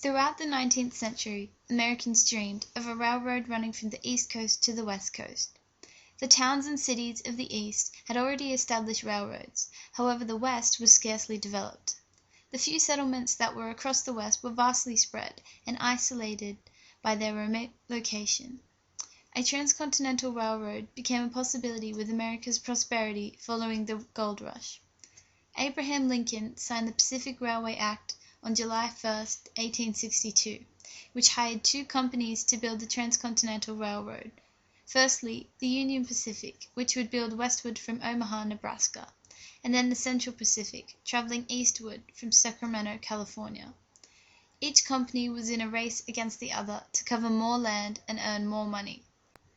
Throughout the 19th century, Americans dreamed of a railroad running from the East Coast to the West Coast. The towns and cities of the East had already established railroads, however the West was scarcely developed. The few settlements that were across the West were vastly spread and isolated by their remote location. A transcontinental railroad became a possibility with America's prosperity following the gold rush. Abraham Lincoln signed the Pacific Railway Act on July 1, 1862, which hired two companies to build the Transcontinental Railroad. Firstly, the Union Pacific, which would build westward from Omaha, Nebraska, and then the Central Pacific, traveling eastward from Sacramento, California. Each company was in a race against the other to cover more land and earn more money.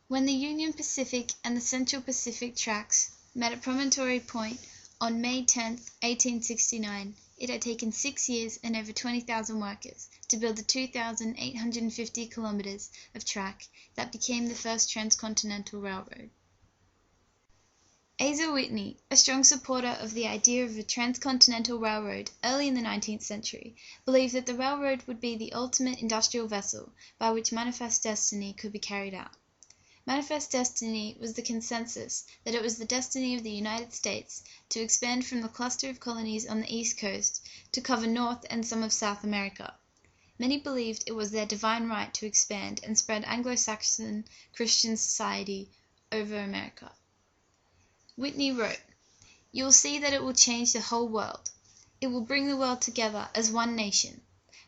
When the Union Pacific and the Central Pacific tracks met at Promontory Point on May 10, 1869, it had taken 6 years and over 20,000 workers to build the 2,850 kilometers of track that became the first transcontinental railroad. Asa Whitney, a strong supporter of the idea of a transcontinental railroad early in the 19th century, believed that the railroad would be the ultimate industrial vessel by which manifest destiny could be carried out. Manifest destiny was the consensus that it was the destiny of the United States to expand from the cluster of colonies on the East Coast to cover North and some of South America. Many believed it was their divine right to expand and spread Anglo-Saxon Christian society over America. Whitney wrote, "You will see that it will change the whole world. It will bring the world together as one nation,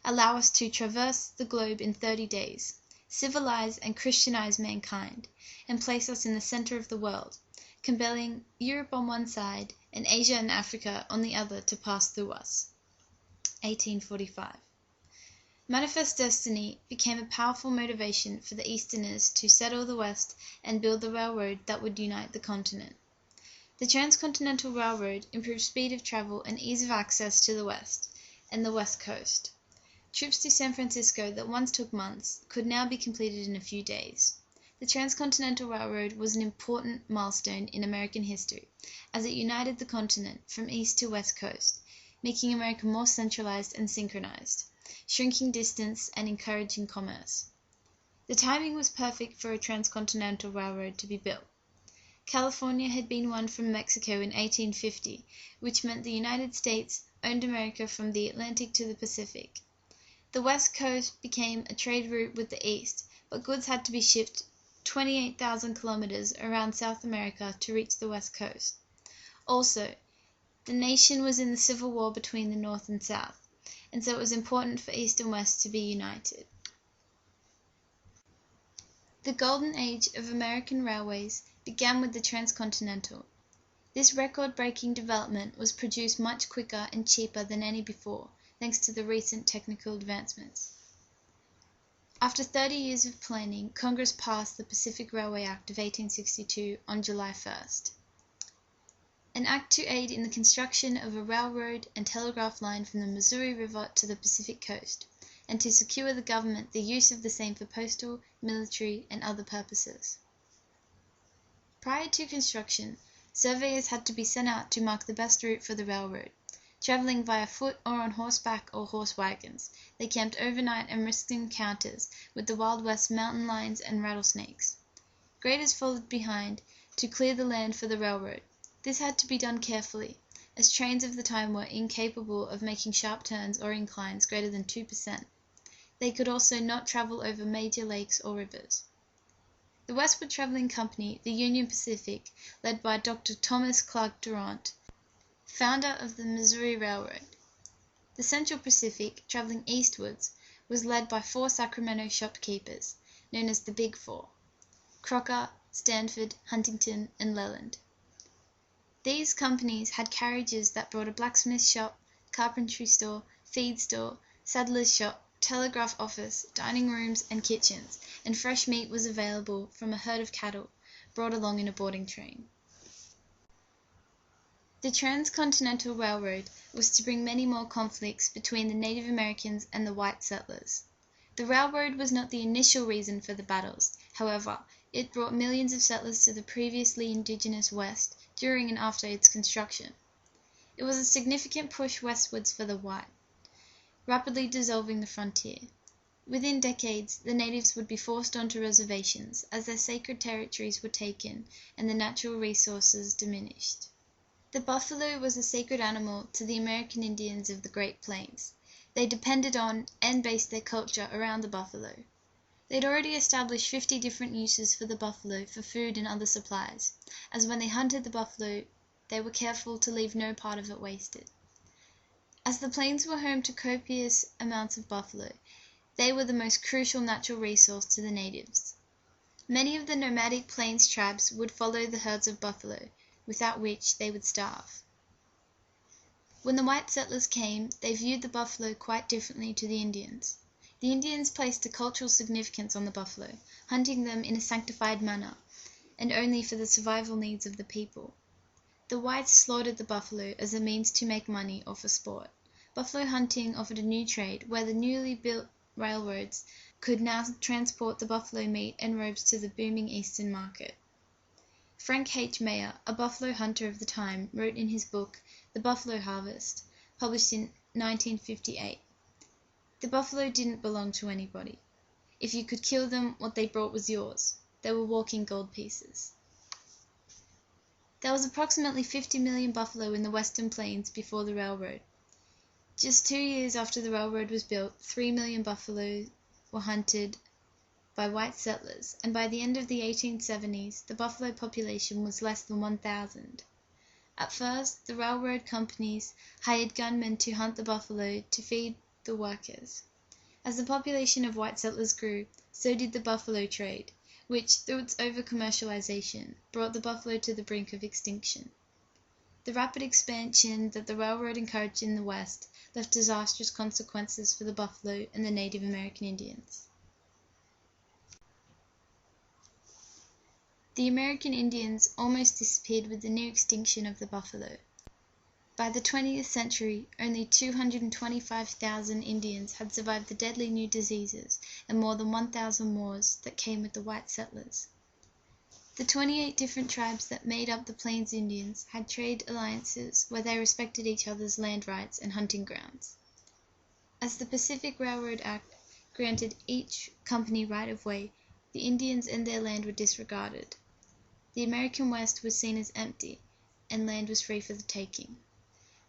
allow us to traverse the globe in 30 days. Civilize and Christianize mankind, and place us in the center of the world, compelling Europe on one side and Asia and Africa on the other to pass through us." 1845. Manifest destiny became a powerful motivation for the Easterners to settle the West and build the railroad that would unite the continent. The Transcontinental Railroad improved speed of travel and ease of access to the West and the West Coast. Trips to San Francisco that once took months could now be completed in a few days. The Transcontinental Railroad was an important milestone in American history, as it united the continent from east to west coast, making America more centralized and synchronized, shrinking distance and encouraging commerce. The timing was perfect for a transcontinental railroad to be built. California had been won from Mexico in 1850, which meant the United States owned America from the Atlantic to the Pacific. The West Coast became a trade route with the East, but goods had to be shipped 28,000 kilometers around South America to reach the West Coast. Also, the nation was in the Civil War between the North and South, and so it was important for East and West to be united. The golden age of American railways began with the Transcontinental. This record-breaking development was produced much quicker and cheaper than any before, thanks to the recent technical advancements. After 30 years of planning, Congress passed the Pacific Railway Act of 1862 on July 1st. An act to aid in the construction of a railroad and telegraph line from the Missouri River to the Pacific coast, and to secure the government the use of the same for postal, military, and other purposes. Prior to construction, surveyors had to be sent out to mark the best route for the railroad. Traveling via foot or on horseback or horse wagons, they camped overnight and risked encounters with the Wild West mountain lions and rattlesnakes. Graders followed behind to clear the land for the railroad. This had to be done carefully, as trains of the time were incapable of making sharp turns or inclines greater than 2%. They could also not travel over major lakes or rivers. The westward traveling company, the Union Pacific, led by Dr. Thomas Clark Durant, founder of the Missouri Railroad. The Central Pacific, traveling eastwards, was led by 4 Sacramento shopkeepers, known as the Big Four: Crocker, Stanford, Huntington, and Leland. These companies had carriages that brought a blacksmith shop, carpentry store, feed store, saddler's shop, telegraph office, dining rooms, and kitchens, and fresh meat was available from a herd of cattle brought along in a boarding train. The Transcontinental Railroad was to bring many more conflicts between the Native Americans and the white settlers. The railroad was not the initial reason for the battles. However, it brought millions of settlers to the previously indigenous West during and after its construction. It was a significant push westwards for the white. rapidly dissolving the frontier. Within decades, the natives would be forced onto reservations as their sacred territories were taken and the natural resources diminished. The buffalo was a sacred animal to the American Indians of the Great Plains. They depended on and based their culture around the buffalo. They had already established 50 different uses for the buffalo for food and other supplies, as when they hunted the buffalo they were careful to leave no part of it wasted. As the plains were home to copious amounts of buffalo, they were the most crucial natural resource to the natives. Many of the nomadic plains tribes would follow the herds of buffalo, without which they would starve. When the white settlers came, they viewed the buffalo quite differently to the Indians. The Indians placed a cultural significance on the buffalo, hunting them in a sanctified manner, and only for the survival needs of the people. The whites slaughtered the buffalo as a means to make money or for sport. Buffalo hunting offered a new trade, where the newly built railroads could now transport the buffalo meat and robes to the booming eastern market. Frank H. Mayer, a buffalo hunter of the time, wrote in his book, The Buffalo Harvest, published in 1958, "The buffalo didn't belong to anybody. If you could kill them, what they brought was yours. They were walking gold pieces." There was approximately 50 million buffalo in the western plains before the railroad. Just 2 years after the railroad was built, 3 million buffalo were hunted by white settlers, and by the end of the 1870s, the buffalo population was less than 1,000. At first, the railroad companies hired gunmen to hunt the buffalo to feed the workers. As the population of white settlers grew, so did the buffalo trade, which, through its over-commercialization, brought the buffalo to the brink of extinction. The rapid expansion that the railroad encouraged in the West left disastrous consequences for the buffalo and the Native American Indians. The American Indians almost disappeared with the near extinction of the buffalo. By the 20th century, only 225,000 Indians had survived the deadly new diseases and more than 1,000 wars that came with the white settlers. The 28 different tribes that made up the Plains Indians had trade alliances where they respected each other's land rights and hunting grounds. As the Pacific Railroad Act granted each company right-of-way, the Indians and their land were disregarded. The American West was seen as empty, and land was free for the taking.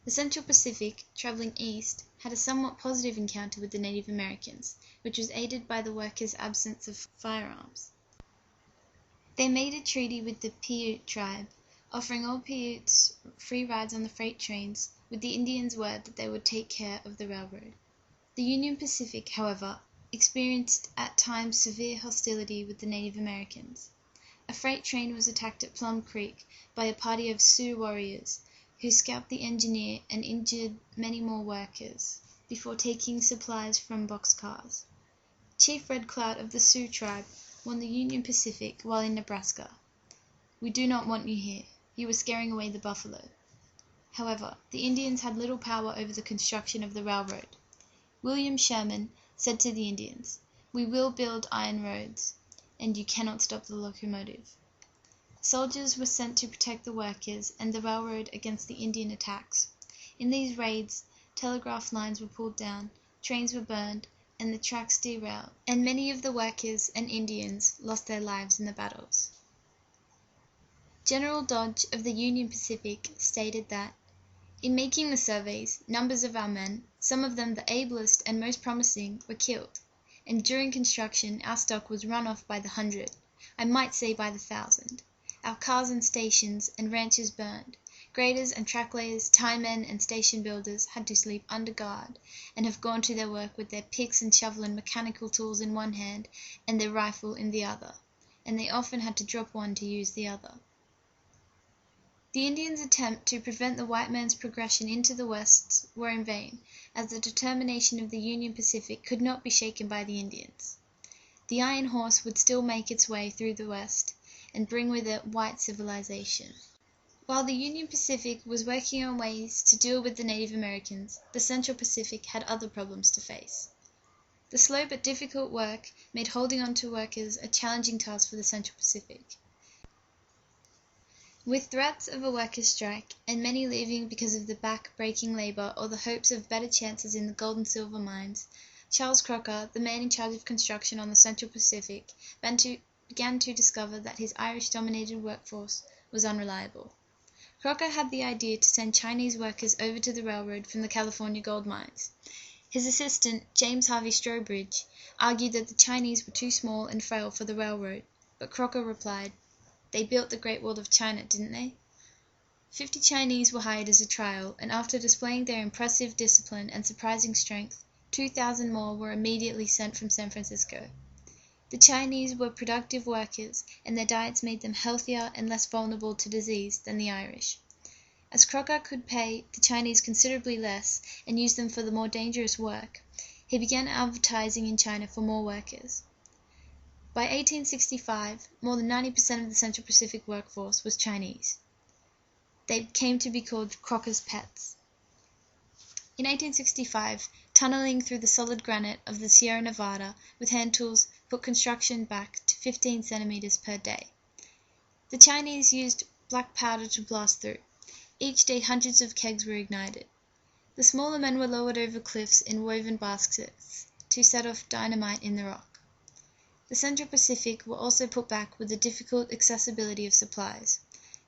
The Central Pacific, traveling east, had a somewhat positive encounter with the Native Americans, which was aided by the workers' absence of firearms. They made a treaty with the Paiute tribe, offering all Paiutes free rides on the freight trains, with the Indians' word that they would take care of the railroad. The Union Pacific, however, experienced at times severe hostility with the Native Americans. A freight train was attacked at Plum Creek by a party of Sioux warriors, who scalped the engineer and injured many more workers before taking supplies from boxcars. Chief Red Cloud of the Sioux tribe won the Union Pacific while in Nebraska. "We do not want you here. You are scaring away the buffalo." However, the Indians had little power over the construction of the railroad. William Sherman said to the Indians, "We will build iron roads, and you cannot stop the locomotive." Soldiers were sent to protect the workers and the railroad against the Indian attacks. In these raids, telegraph lines were pulled down, trains were burned, and the tracks derailed, and many of the workers and Indians lost their lives in the battles. General Dodge of the Union Pacific stated that, "In making the surveys, numbers of our men, some of them the ablest and most promising, were killed, and during construction our stock was run off by the 100, I might say by the 1,000. Our cars and stations and ranches burned. Graders and track layers, tie men and station builders had to sleep under guard, and have gone to their work with their picks and shovel and mechanical tools in one hand and their rifle in the other, and they often had to drop one to use the other." The Indians' attempt to prevent the white man's progression into the West were in vain, as the determination of the Union Pacific could not be shaken by the Indians. The iron horse would still make its way through the West, and bring with it white civilization. While the Union Pacific was working on ways to deal with the Native Americans, the Central Pacific had other problems to face. The slow but difficult work made holding on to workers a challenging task for the Central Pacific. With threats of a workers' strike, and many leaving because of the back-breaking labor or the hopes of better chances in the gold and silver mines, Charles Crocker, the man in charge of construction on the Central Pacific, began to discover that his Irish-dominated workforce was unreliable. Crocker had the idea to send Chinese workers over to the railroad from the California gold mines. His assistant, James Harvey Strobridge, argued that the Chinese were too small and frail for the railroad, but Crocker replied, "They built the Great Wall of China, didn't they?" 50 Chinese were hired as a trial, and after displaying their impressive discipline and surprising strength, 2,000 more were immediately sent from San Francisco. The Chinese were productive workers, and their diets made them healthier and less vulnerable to disease than the Irish. As Crocker could pay the Chinese considerably less and use them for the more dangerous work, he began advertising in China for more workers. By 1865, more than 90% of the Central Pacific workforce was Chinese. They came to be called Crocker's pets. In 1865, tunneling through the solid granite of the Sierra Nevada with hand tools put construction back to 15 centimeters per day. The Chinese used black powder to blast through. Each day hundreds of kegs were ignited. The smaller men were lowered over cliffs in woven baskets to set off dynamite in the rock. The Central Pacific were also put back with the difficult accessibility of supplies.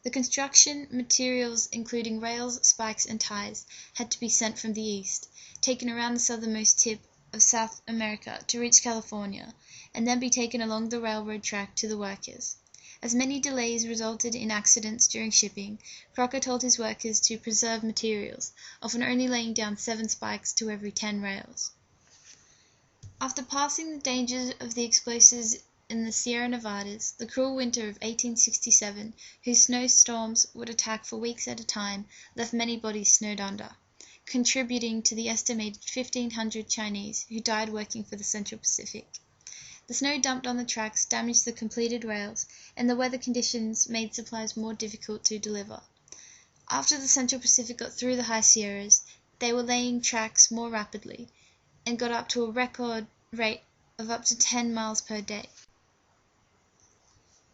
The construction materials, including rails, spikes, and ties, had to be sent from the east, taken around the southernmost tip of South America to reach California, and then be taken along the railroad track to the workers. As many delays resulted in accidents during shipping, Crocker told his workers to preserve materials, often only laying down 7 spikes to every 10 rails. After passing the dangers of the explosives in the Sierra Nevadas, the cruel winter of 1867, whose snowstorms would attack for weeks at a time, left many bodies snowed under, contributing to the estimated 1,500 Chinese who died working for the Central Pacific. The snow dumped on the tracks damaged the completed rails, and the weather conditions made supplies more difficult to deliver. After the Central Pacific got through the high Sierras, they were laying tracks more rapidly, and got up to a record rate of up to 10 miles per day.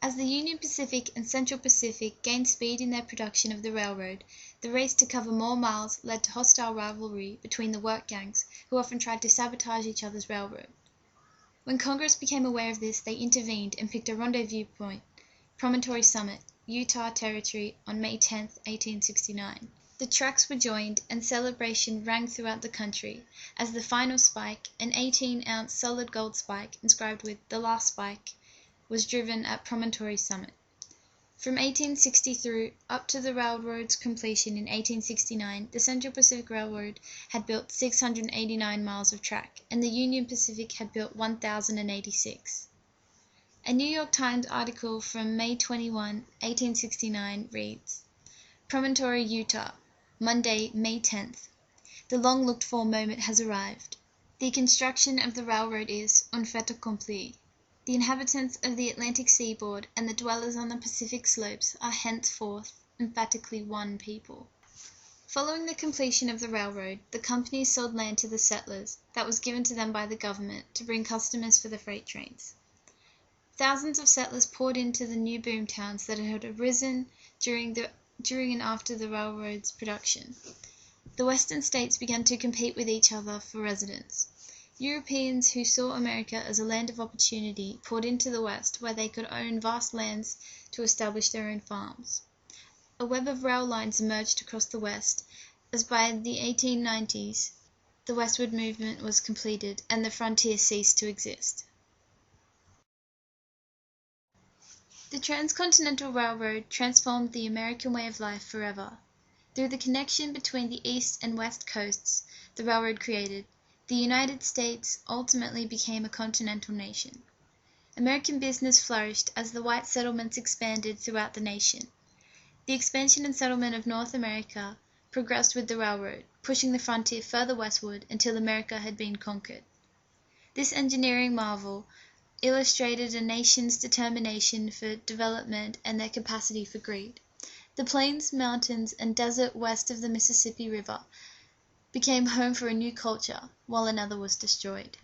As the Union Pacific and Central Pacific gained speed in their production of the railroad, the race to cover more miles led to hostile rivalry between the work gangs, who often tried to sabotage each other's railroad. When Congress became aware of this, they intervened and picked a rendezvous point, Promontory Summit, Utah Territory, on May 10, 1869. The tracks were joined, and celebration rang throughout the country, as the final spike, an 18-ounce solid gold spike inscribed with "The Last Spike," was driven at Promontory Summit. From 1863 up to the railroad's completion in 1869, the Central Pacific Railroad had built 689 miles of track, and the Union Pacific had built 1,086. A New York Times article from May 21, 1869 reads, "Promontory, Utah, Monday, May 10th. The long-looked-for moment has arrived. The construction of the railroad is un fait accompli. The inhabitants of the Atlantic seaboard and the dwellers on the Pacific slopes are henceforth emphatically one people." Following the completion of the railroad, the companies sold land to the settlers that was given to them by the government to bring customers for the freight trains. Thousands of settlers poured into the new boom towns that had arisen during and after the railroad's production. The western states began to compete with each other for residence. Europeans who saw America as a land of opportunity poured into the West, where they could own vast lands to establish their own farms. A web of rail lines emerged across the West, as by the 1890s the westward movement was completed and the frontier ceased to exist. The Transcontinental Railroad transformed the American way of life forever. Through the connection between the east and west coasts the railroad created, the United States ultimately became a continental nation. American business flourished as the white settlements expanded throughout the nation. The expansion and settlement of North America progressed with the railroad, pushing the frontier further westward until America had been conquered. This engineering marvel illustrated a nation's determination for development and their capacity for greed. The plains, mountains, and desert west of the Mississippi River became home for a new culture, while another was destroyed.